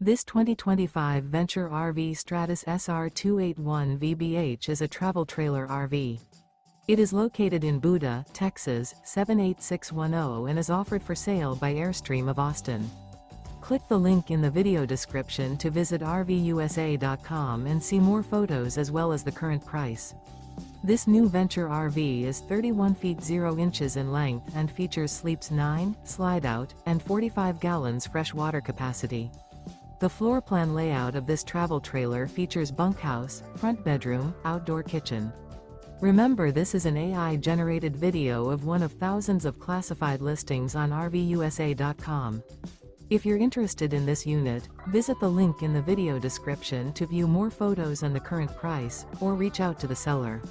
This 2025 Venture RV Stratus SR281VBH is a travel trailer RV. It is located in Buda, Texas, 78610 and is offered for sale by Airstream of Austin. Click the link in the video description to visit RVUSA.com and see more photos as well as the current price. This new Venture RV is 31 feet 0 inches in length and features sleeps 9, Slideout, and 45 gallons fresh water capacity. The floor plan layout of this travel trailer features bunkhouse, front bedroom, outdoor kitchen. Remember, this is an AI-generated video of one of thousands of classified listings on RVUSA.com. If you're interested in this unit, visit the link in the video description to view more photos and the current price, or reach out to the seller.